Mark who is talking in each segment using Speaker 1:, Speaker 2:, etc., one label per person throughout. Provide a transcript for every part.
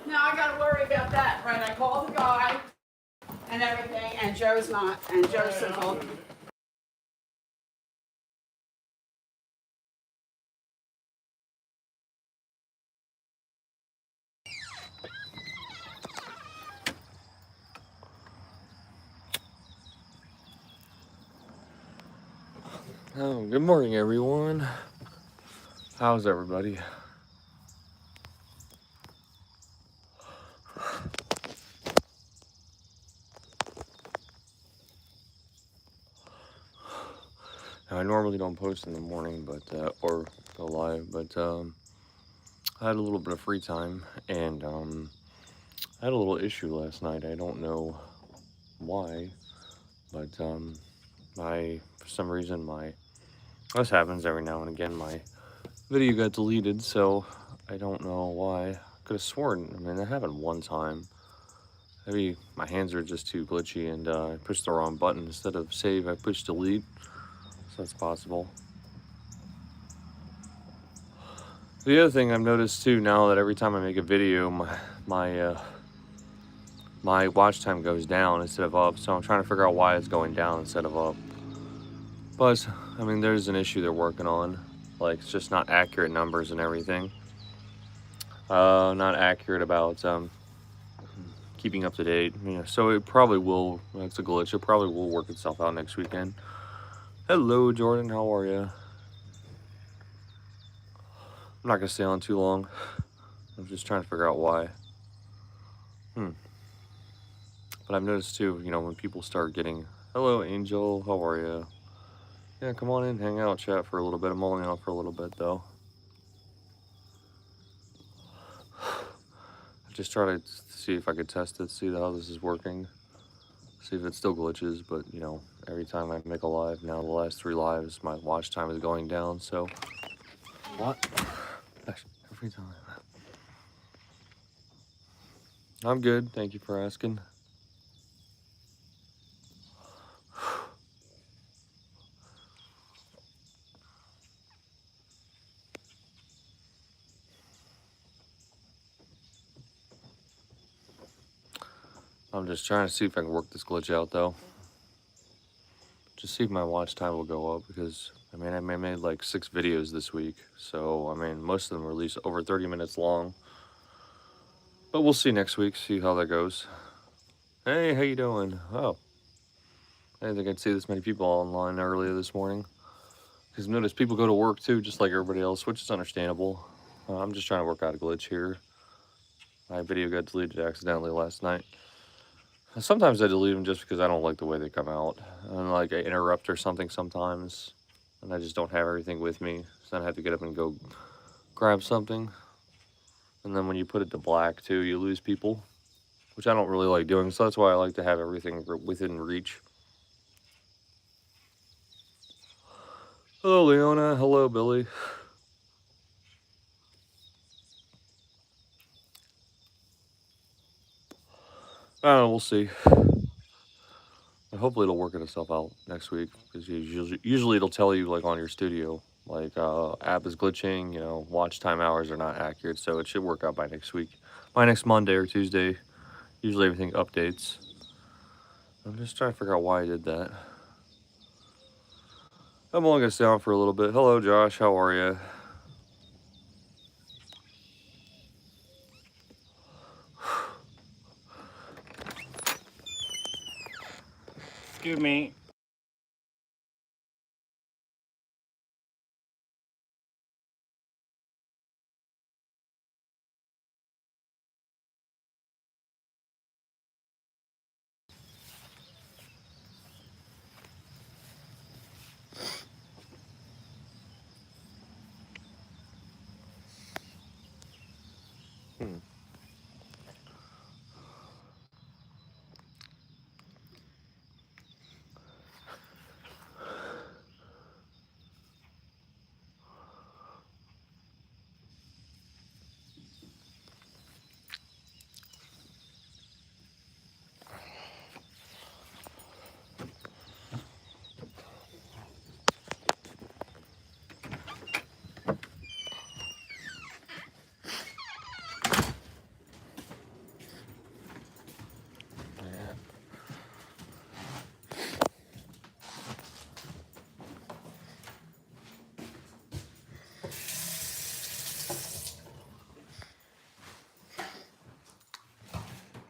Speaker 1: Now I gotta worry about that, right? I called the guy and everything, and Joe's not. And Joe says, well,
Speaker 2: oh, good morning, everyone. How's everybody? Now, I normally don't post in the morning, but or go live, but I had a little bit of free time, and I had a little issue last night. I don't know why, but for some reason, this happens every now and again. My video got deleted, so I don't know why. I could have sworn. I mean, that happened one time. Maybe my hands are just too glitchy, and I pushed the wrong button. Instead of save, I pushed delete. So that's possible. The other thing I've noticed too now that every time I make a video, my watch time goes down instead of up. So I'm trying to figure out why it's going down instead of up. But I mean, there's an issue they're working on. Like, it's just not accurate numbers and everything. Not accurate about keeping up to date. You know, so it probably will. That's a glitch. It probably will work itself out next weekend. Hello, Jordan. How are you? I'm not gonna stay on too long. I'm just trying to figure out why. But I've noticed too, you know, when people start getting, hello, Angel. How are you? Yeah, come on in, hang out, chat for a little bit. I'm only on for a little bit though. I just try to see if I could test it, see how this is working, see if it still glitches. But you know, every time I make a live, now the last 3 lives, my watch time is going down. So what? Every time. I'm good. Thank you for asking. I'm just trying to see if I can work this glitch out though. Just see if my watch time will go up, because I mean, I made like 6 videos this week, so I mean, most of them were at least over 30 minutes long. But we'll see next week, see how that goes. Hey, how you doing? Oh, I didn't think I'd see this many people online earlier this morning. Because notice people go to work too, just like everybody else, which is understandable. I'm just trying to work out a glitch here. My video got deleted accidentally last night. Sometimes I delete them just because I don't like the way they come out. And like I interrupt or something sometimes, and I just don't have everything with me. So then I have to get up and go grab something. And then when you put it to black too, you lose people, which I don't really like doing. So that's why I like to have everything within reach. Hello, Leona. Hello, Billy. I don't know, we'll see. Hopefully it'll work itself out next week, because usually it'll tell you like on your studio, like app is glitching, you know, watch time hours are not accurate, so it should work out by next week. By next Monday or Tuesday, usually everything updates. I'm just trying to figure out why I did that. I'm only gonna stay on for a little bit. Hello, Josh, how are you?
Speaker 3: Excuse me.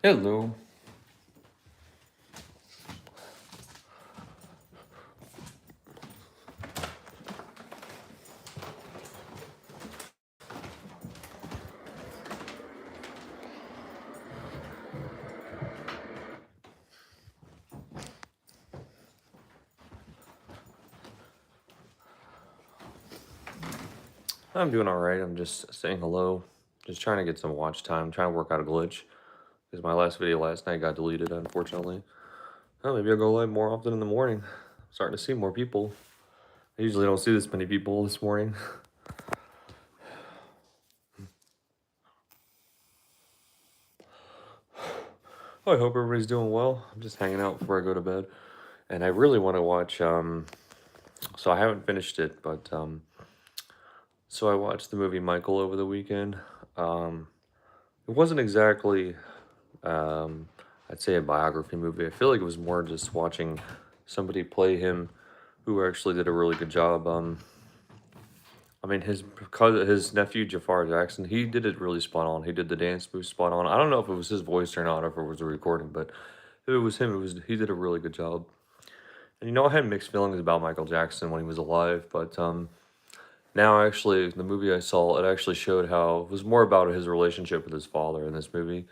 Speaker 2: Hello. I'm doing all right. I'm just saying hello. Just trying to get some watch time. Trying to work out a glitch because my last video last night got deleted, unfortunately. Oh, maybe I'll go live more often in the morning. I'm starting to see more people. I usually don't see this many people this morning. I hope everybody's doing well. I'm just hanging out before I go to bed. And I really want to watch, so I haven't finished it, but, so I watched the movie Michael over the weekend. It wasn't exactly, um, I'd say a biography movie. I feel like it was more just watching somebody play him who actually did a really good job. I mean, his nephew Jafar Jackson, he did it really spot on. He did the dance move spot on. I don't know if it was his voice or not, or if it was a recording, but if it was him, he did a really good job. And I had mixed feelings about Michael Jackson when he was alive, but now actually the movie I saw, it actually showed how it was more about his relationship with his father in this movie.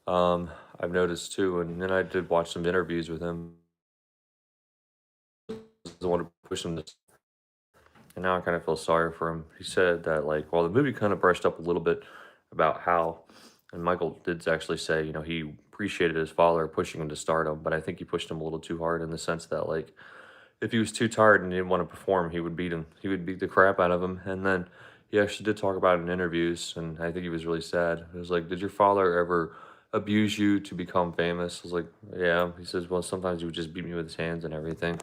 Speaker 2: I've noticed too, and then I did watch some interviews with him. I want to push him to, and now I kind of feel sorry for him. He said that like, while the movie kind of brushed up a little bit about how, and Michael did actually say, he appreciated his father pushing him to stardom, but I think he pushed him a little too hard in the sense that like, if he was too tired and he didn't want to perform, he would beat him. He would beat the crap out of him. And then he actually did talk about it in interviews, and I think he was really sad. It was like, did your father ever abuse you to become famous? I was like, yeah. He says, well, sometimes he would just beat me with his hands and everything.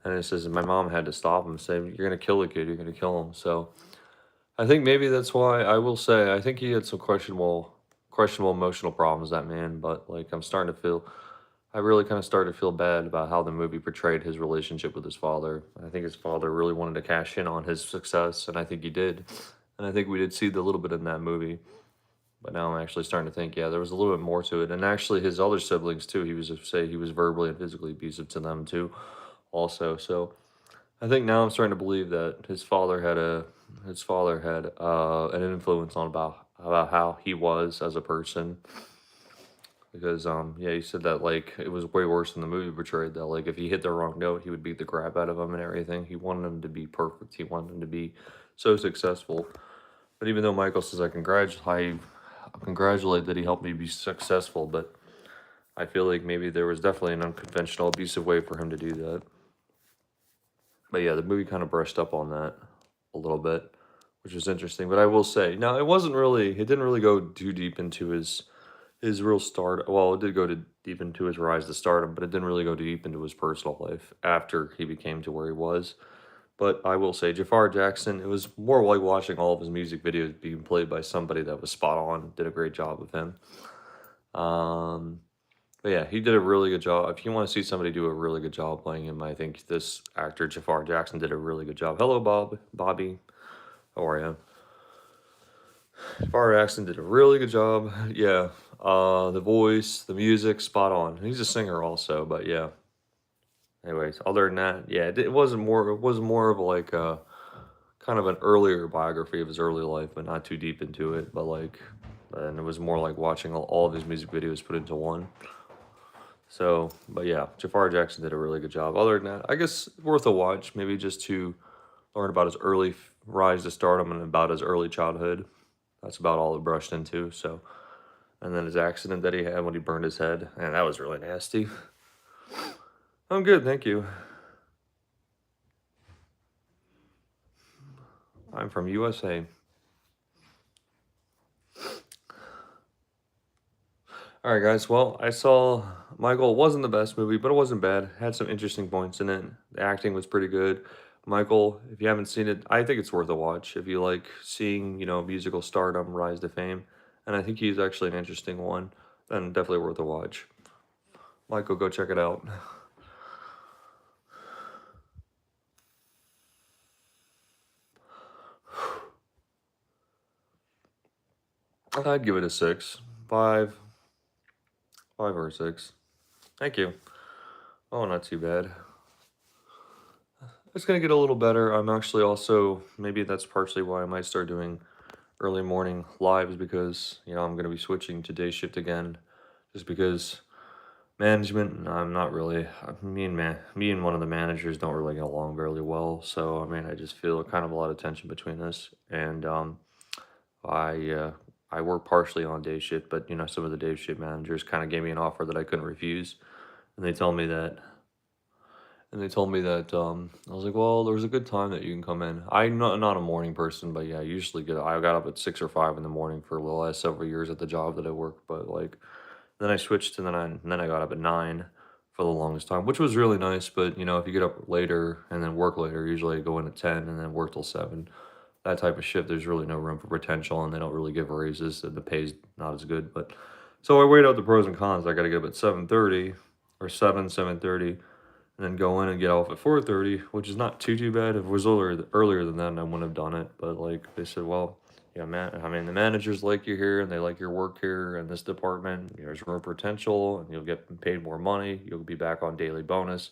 Speaker 2: And it says, my mom had to stop him, say, you're going to kill the kid, you're going to kill him. So I think maybe that's why I will say, I think he had some questionable emotional problems, that man. But like, I really kind of started to feel bad about how the movie portrayed his relationship with his father. I think his father really wanted to cash in on his success, and I think he did. And I think we did see the little bit in that movie. But now I'm actually starting to think, yeah, there was a little bit more to it. And actually, his other siblings too. He was verbally and physically abusive to them too, also. So I think now I'm starting to believe that his father had an influence on about how he was as a person, because yeah, he said that like it was way worse than the movie portrayed, that like if he hit the wrong note he would beat the crap out of him and everything. He wanted him to be perfect, he wanted him to be so successful. But even though Michael says I congratulate that he helped me be successful, but I feel like maybe there was definitely an unconventional abusive way for him to do that. But yeah, the movie kind of brushed up on that a little bit, which was interesting. But I will say, no, it didn't really go too deep into his real start. Well, it did go deep into his rise to stardom, but it didn't really go deep into his personal life after he became to where he was. But I will say, Jafar Jackson, it was more like watching all of his music videos being played by somebody that was spot on, did a great job with him. But yeah, he did a really good job. If you want to see somebody do a really good job playing him, I think this actor, Jafar Jackson, did a really good job. Hello, Bobby. How are you? Jafar Jackson did a really good job. Yeah. The voice, the music, spot on. He's a singer also, but yeah. Anyways, other than that, yeah, it wasn't more. It was more of like a kind of an earlier biography of his early life, but not too deep into it. But like, and it was more like watching all of his music videos put into one. So, but yeah, Jafar Jackson did a really good job. Other than that, I guess worth a watch, maybe just to learn about his early rise to stardom and about his early childhood. That's about all it brushed into. So, and then his accident that he had when he burned his head, and that was really nasty. I'm good, thank you. I'm from USA. All right, guys. Well, I saw Michael. It wasn't the best movie, but it wasn't bad. Had some interesting points in it. The acting was pretty good. Michael, if you haven't seen it, I think it's worth a watch. If you like seeing, musical stardom rise to fame, and I think he's actually an interesting one, then definitely worth a watch. Michael, go check it out. I'd give it a 6, 5. 5 or 6. Thank you. Oh, not too bad. It's gonna get a little better. I'm actually also, maybe that's partially why I might start doing early morning lives, because I'm gonna be switching to day shift again, just because management, I'm not really, me and one of the managers don't really get along very well. So I mean, I just feel kind of a lot of tension between us, and I uh, I work partially on day shift, but some of the day shift managers kind of gave me an offer that I couldn't refuse, and they told me that I was like, well, there's a good time that you can come in. I'm not a morning person, but yeah, I usually I got up at 6 or 5 in the morning for the last several years at the job that I work. But like, then I switched to then I got up at 9 for the longest time, which was really nice. But if you get up later and then work later, usually I go in at 10 and then work till 7. That type of shift, there's really no room for potential, and they don't really give raises, and the pay's not as good. But so I weighed out the pros and cons. I got to get up at 7:30 or 7:30 and then go in and get off at 4:30, which is not too bad. If it was earlier than that, I wouldn't have done it. But like they said, well, yeah, man, I mean, the managers like you here and they like your work here in this department. There's room for potential, and you'll get paid more money. You'll be back on daily bonus,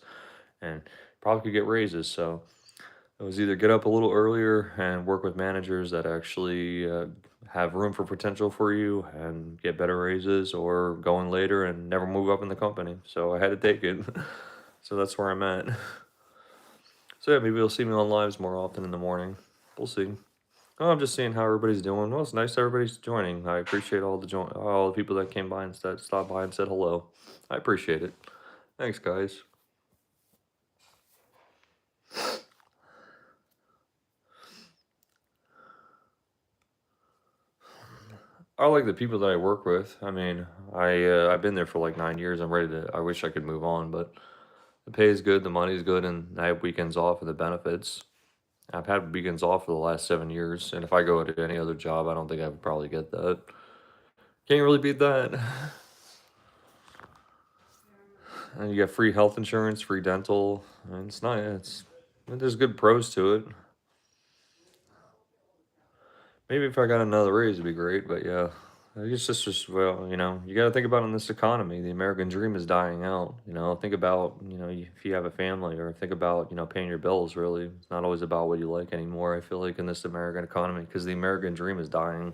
Speaker 2: and probably could get raises. So it was either get up a little earlier and work with managers that actually have room for potential for you and get better raises, or go in later and never move up in the company. So I had to take it. So that's where I'm at. So yeah, maybe you'll see me on lives more often in the morning. We'll see. Oh, I'm just seeing how everybody's doing. Well, it's nice everybody's joining. I appreciate all the people that came by and stopped by and said hello. I appreciate it. Thanks, guys. I like the people that I work with. I mean, I've been there for like 9 years. I'm ready to. I wish I could move on, but the pay is good, the money's good, and I have weekends off and the benefits. I've had weekends off for the last 7 years, and if I go to any other job, I don't think I would probably get that. Can't really beat that. And you get free health insurance, free dental. And it's not. There's good pros to it. Maybe if I got another raise, it'd be great. But yeah, it's just well, you got to think about in this economy, the American dream is dying out. Think about if you have a family, or think about paying your bills. Really, it's not always about what you like anymore. I feel like in this American economy, because the American dream is dying.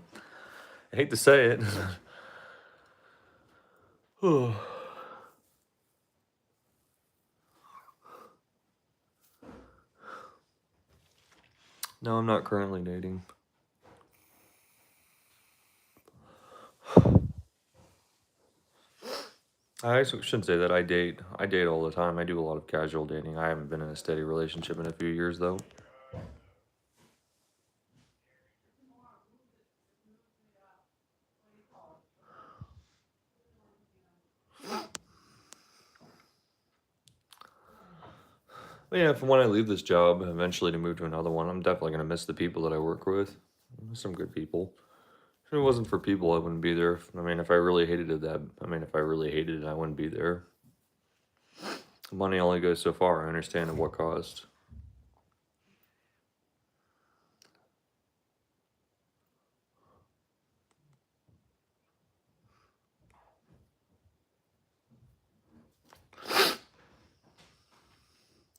Speaker 2: I hate to say it. No, I'm not currently dating. I shouldn't say that. I date. I date all the time. I do a lot of casual dating. I haven't been in a steady relationship in a few years, though. But yeah, from when I leave this job, eventually to move to another one, I'm definitely gonna miss the people that I work with. Some good people. If it wasn't for people, I wouldn't be there. I mean, if I really hated it, if I really hated it, I wouldn't be there. Money only goes so far. I understand at what cost.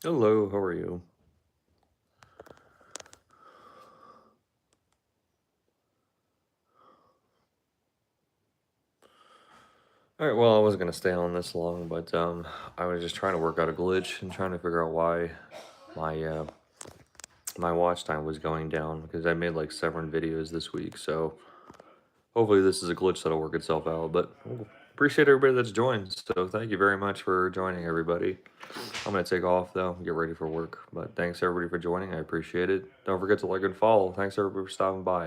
Speaker 2: Hello, how are you? All right, well, I wasn't gonna stay on this long, but I was just trying to work out a glitch and trying to figure out why my my watch time was going down, because I made like 7 videos this week. So hopefully this is a glitch that'll work itself out. But appreciate everybody that's joined. So thank you very much for joining, everybody. I'm gonna take off though, get ready for work. But thanks everybody for joining. I appreciate it. Don't forget to like and follow. Thanks everybody for stopping by.